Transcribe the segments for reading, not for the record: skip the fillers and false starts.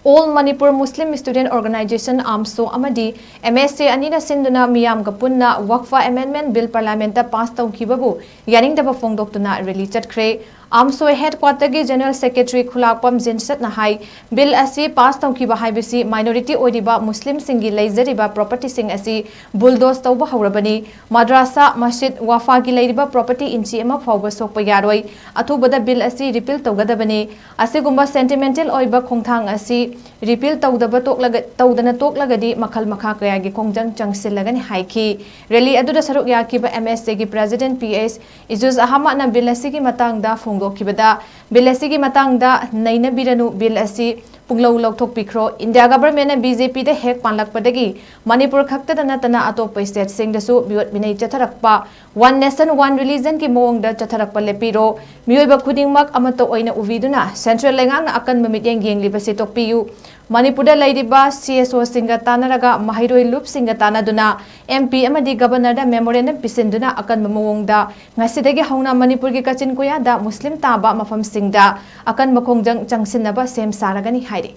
All Manipur Muslim Student Organization Ammso Amadi Msa ANINA SINDUNA MIYAMGA PUNNA Waqf Amendment Bill Parliament passed Toukhibabu Yaningdaba PHONGDOKTUNA release CHATKHRE Ammso headquarter gi General Secretary Khulakpam Jinsat Nahai Bill asi pass Toukhiba haibisi minority oidiba Muslim singi leizariba property sing asi bulldoze tauba haurabani madrasa masjid wafa gi leiriba property inchi ema fawba sokpa yaroi athubada bill asi repeal taugadabani asigumba sentimental oiba khongthang asi repeal tawdaba tawdana toklagadi makhal makha kaya gi khongjang changsilagani haiki rally aduda saruk yakiba MSA gi president PS Ijuz Ahmad na bill asi gi matangda Phongdokkhre bill asi gi matangda naina biranu bill asi punglau lokthok pikro India government na BJP de hek panlakpadagi Manipur khakta dana tana atop state sing dasu biot binai chatharakpa one nation one religion ki mong da chatharakpa lepiro miyoiba khudingmak amato oina uviduna central lengang na akan mamit yang libasi tokpiyu Manipur da lairiba CSO singa tanaraga mahiroi loop singa tanaduna MP amadi governor da memorandum pisinduna akan mamong da ngasidagi hauna Manipur gi kachin kuya da Muslim taba mafam singda akan makongjang changsinaba sem saragani hairi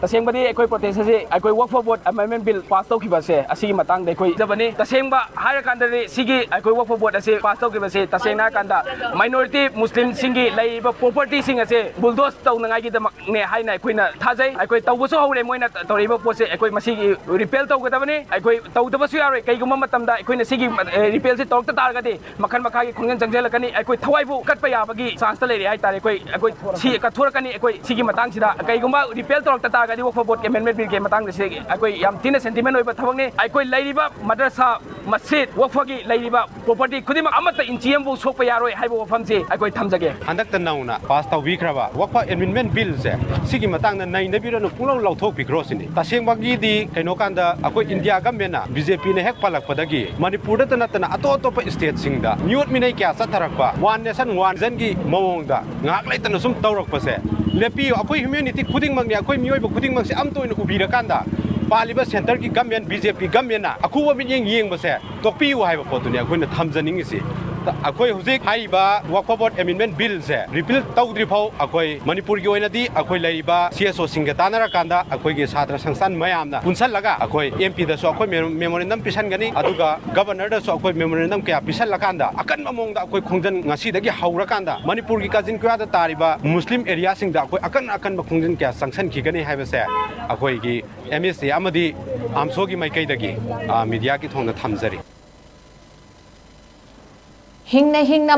तसेंबदी एकोई protest से एकोई Waqf board amendment bill pass तौखिबसे असि मतंग देखोई जबनी तसेंबा हायर कांदरी सिगी एकोई वक्फ बोर्ड असे पास तौखिबसे तसेंना कांदा माइनॉरिटी मुस्लिम सिंगी लाइबा प्रॉपर्टी सिंग असे बुलडोज तौनंगाई gi दमक ने हाइना एकोइना थाजै एकोई तौबसो हौरे मोइना तौरिबा पोसे एकोई मसिगी रिपेल तौगदबनी एकोई तौदबसु यारोय कैगुम मतमदा एकोइना सिगी रिपेल से तौरता तारगदि मखन मखागी खुंगन जंगजेलकनी एकोई थवाइबु कटपा याबगी चांस त लेरि हाइ तारे एकोई सी कथोरकनी एकोई सिगी मतंग सिदा कैगुम रिपेल तौरता वक्फ बोर्ड के अमेंडमेंट बिल के मतंग से अकोई याम तीन सेंटीमेंट ओइबा थबंगने अकोई लैरिबा मदरसा मस्जिद वक्फ की लैरिबा प्रॉपर्टी खुदिमा अमत इंचियम बु सोकपा यारोय हाइबो वफम से अकोई थमजगे हंदक नौना पास तौबिख्रबा वक्फ अमेंडमेंट बिल से सिगी मतंग नैन बिरनो पुंगलौ लौथोक बिख्रोसिनी तसेंबगी दी कैनो कांदा अकोई इंडिया गवर्नमेंट बीजेपी ने हेक पालकपदगी मणिपुर दा नतना अतो अतोप स्टेट सिंगदा न्यूट मिनै क्या सथरकपा वन नेशन वन जन की मवोंगदा ngak laitana sum tawrakpase lepi akoi humanity khuding mangni akoi miyoiba khuding mangse am toina ubirakanda paliba center ki government BJP government na akuwa min yeng base tokpi u haiba potuni akoina thamjaning isi akoi hujik haiba waqf board amendment bill se repeal tawdri phau akoi manipur gi oina di akoi laiba CSO singa tanara kanda akoi gi satra sangsan mayamna punsal laga akoi MP da so akoi memorandum pisan gani aduga governor da so akoi memorandum kya pisan lakanda akan mamong da akoi khongjan ngasi dagi haura kanda manipur gi kajin kwa da tariba muslim area sing da akoi akan khongjan kya sangsan ki gani haiba se akoi gi MSA Amadi Ammso gi maikai dagi media ki thongna thamjari hingna